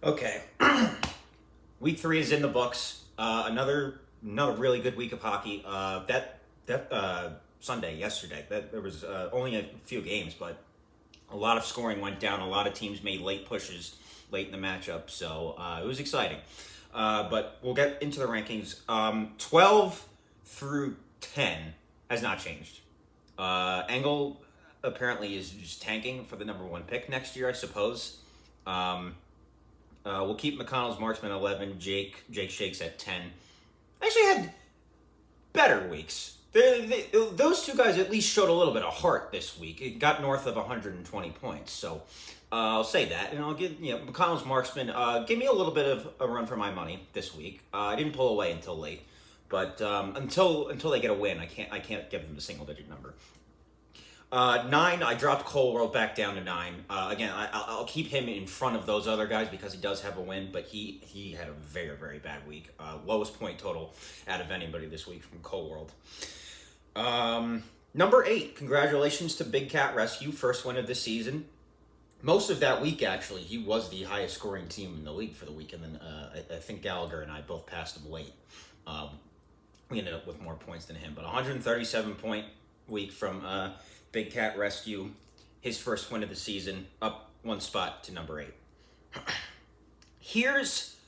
Okay. Week 3 is in the books. Another really good week of hockey. That Sunday, yesterday, there was only a few games, but a lot of scoring went down. A lot of teams made late pushes late in the matchup, so it was exciting. But we'll get into the rankings. 12 through 10 has not changed. Engel apparently is just tanking for the number 1 pick next year, I suppose. We'll keep McConnell's marksman 11, Jake Shakes at 10. Actually had better weeks. Those two guys at least showed a little bit of heart this week. It got north of 120 points, so I'll say that, and I'll give McConnell's marksman. Give me a little bit of a run for my money this week. I didn't pull away until late, but until they get a win, I can't give them a single digit number. 9, I dropped Cole World back down to 9. Again, I'll keep him in front of those other guys because he does have a win, but he had a very, very bad week. Lowest point total out of anybody this week from Cole World. Number 8, congratulations to Big Cat Rescue, first win of the season. Most of that week, actually, he was the highest scoring team in the league for the week, and then I think Gallagher and I both passed him late. We ended up with more points than him, but 137-point week from Big Cat Rescue, his first win of the season, up 1 spot to number 8. Here's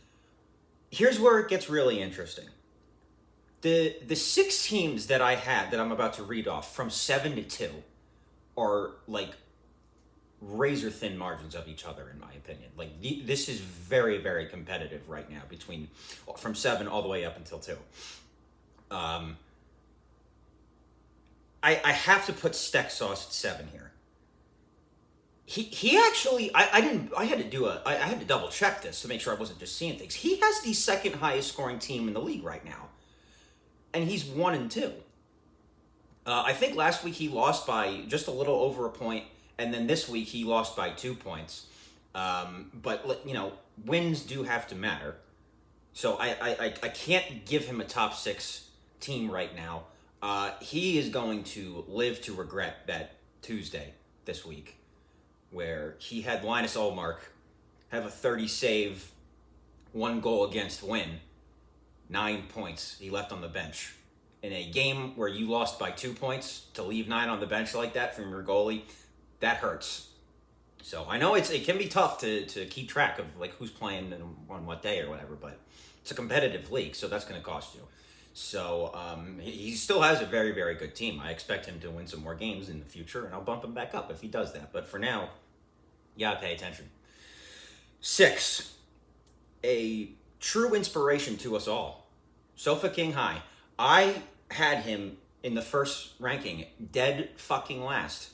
where it gets really interesting. The 6 teams that I had that I'm about to read off from 7 to 2 are like razor thin margins of each other, in my opinion. Like this is very, very competitive right now from 7 all the way up until 2. I have to put Steck Sauce at 7 here. He actually I had to double check this to make sure I wasn't just seeing things. He has the second highest scoring team in the league right now, and he's 1-2. I think last week he lost by just a little over a point, and then this week he lost by 2 points. But wins do have to matter, so I can't give him a top 6 team right now. He is going to live to regret that Tuesday this week where he had Linus Ullmark have a 30 save, 1 goal against win, 9 points he left on the bench. In a game where you lost by 2 points, to leave 9 on the bench like that from your goalie, that hurts. So I know it can be tough to keep track of like who's playing on what day or whatever, but it's a competitive league, so that's going to cost you. So he still has a very, very good team. I expect him to win some more games in the future, and I'll bump him back up if he does that. But for now, you gotta pay attention. 6, a true inspiration to us all. Sofa King High. I had him in the first ranking, dead fucking last.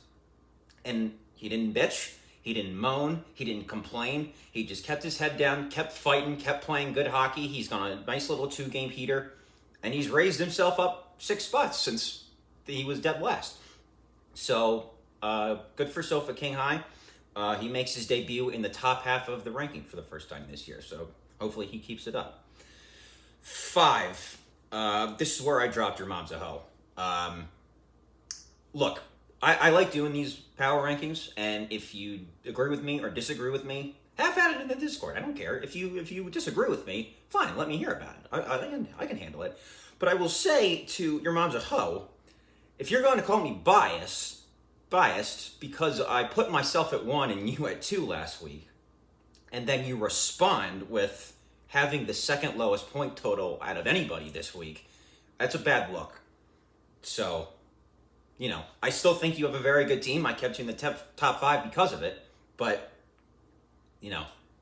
And he didn't bitch, he didn't moan, he didn't complain. He just kept his head down, kept fighting, kept playing good hockey. He's got a nice little 2-game heater. And he's raised himself up 6 spots since he was dead last. So, good for Sofa King High. He makes his debut in the top half of the ranking for the first time this year. So, hopefully he keeps it up. 5. This is where I dropped Your Mom's a Hoe. Look, I like doing these power rankings. And if you agree with me or disagree with me, have at it in the Discord. I don't care. If you disagree with me, fine, let me hear about it. I can handle it. But I will say to Your Mom's a Hoe, if you're going to call me biased because I put myself at 1 and you at 2 last week, and then you respond with having the second lowest point total out of anybody this week, that's a bad look. So, I still think you have a very good team. I kept you in the top 5 because of it, but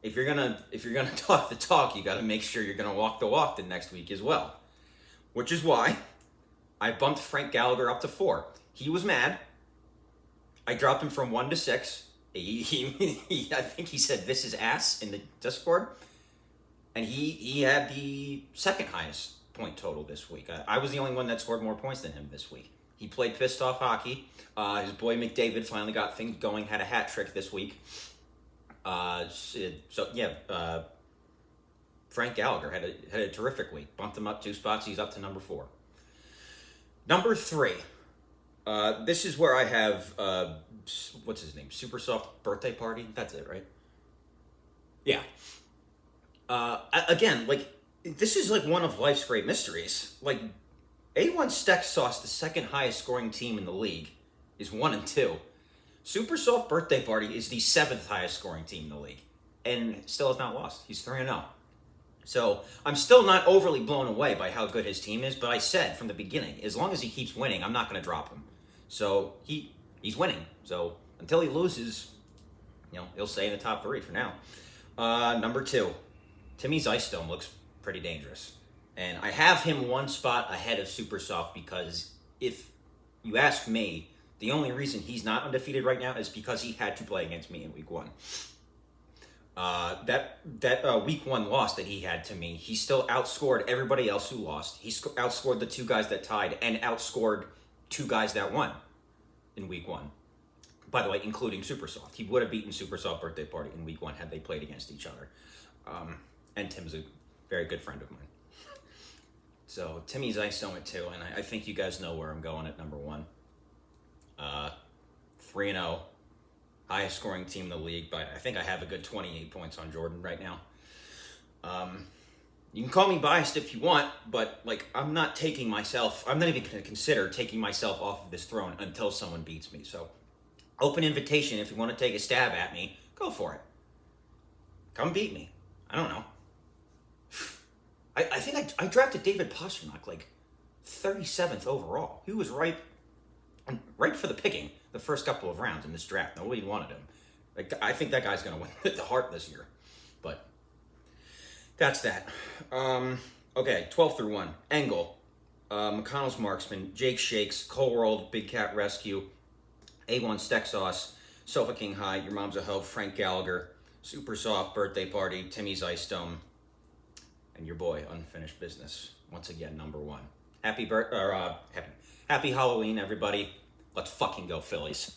if you're gonna talk the talk, you got to make sure you're gonna walk the walk the next week as well. Which is why I bumped Frank Gallagher up to 4. He was mad. I dropped him from 1 to 6. I think he said this is ass in the Discord, and he had the second highest point total this week. I was the only one that scored more points than him this week. He played pissed off hockey. His boy McDavid finally got things going. Had a hat trick this week. Frank Gallagher had a terrific week. Bumped him up 2 spots. He's up to number 4. Number 3. This is where I have, what's his name? Super Soft Birthday Party? That's it, right? Yeah. Again, like, this is like one of life's great mysteries. Like, A1 Steak Sauce, the second highest scoring team in the league, is 1-2. Super Soft Birthday Party is the seventh highest scoring team in the league, and still has not lost. He's 3-0. So I'm still not overly blown away by how good his team is, but I said from the beginning, as long as he keeps winning, I'm not going to drop him. So he's winning. So until he loses, he'll stay in the top three for now. Number 2, Timmy's Ice Dome looks pretty dangerous. And I have him one spot ahead of Super Soft because if you ask me, the only reason he's not undefeated right now is because he had to play against me in week 1. That week 1 loss that he had to me, he still outscored everybody else who lost. He outscored the 2 guys that tied and outscored 2 guys that won in week 1. By the way, including Super Soft. He would have beaten Super Soft Birthday Party in week 1 had they played against each other. And Tim's a very good friend of mine. So Timmy's Ice Dome at 2, and I think you guys know where I'm going at number 1. 3-0, highest scoring team in the league, but I think I have a good 28 points on Jordan right now. You can call me biased if you want, but like I'm not even going to consider taking myself off of this throne until someone beats me. So open invitation, if you want to take a stab at me, go for it. Come beat me. I don't know. I think I drafted David Pastrnak like 37th overall. He was right for the picking the first couple of rounds in this draft. Nobody wanted him. Like, I think that guy's going to win the Hart this year. But that's that. Okay, 12 through 1. Engel, McConnell's Marksman, Jake Shakes, Cole World, Big Cat Rescue, A1 Steak Sauce, Sofa King High, Your Mom's a Hoe, Frank Gallagher, Super Soft Birthday Party, Timmy's Ice Dome, and your boy, Unfinished Business. Once again, number 1. Happy Halloween, everybody. Let's fucking go, Phillies.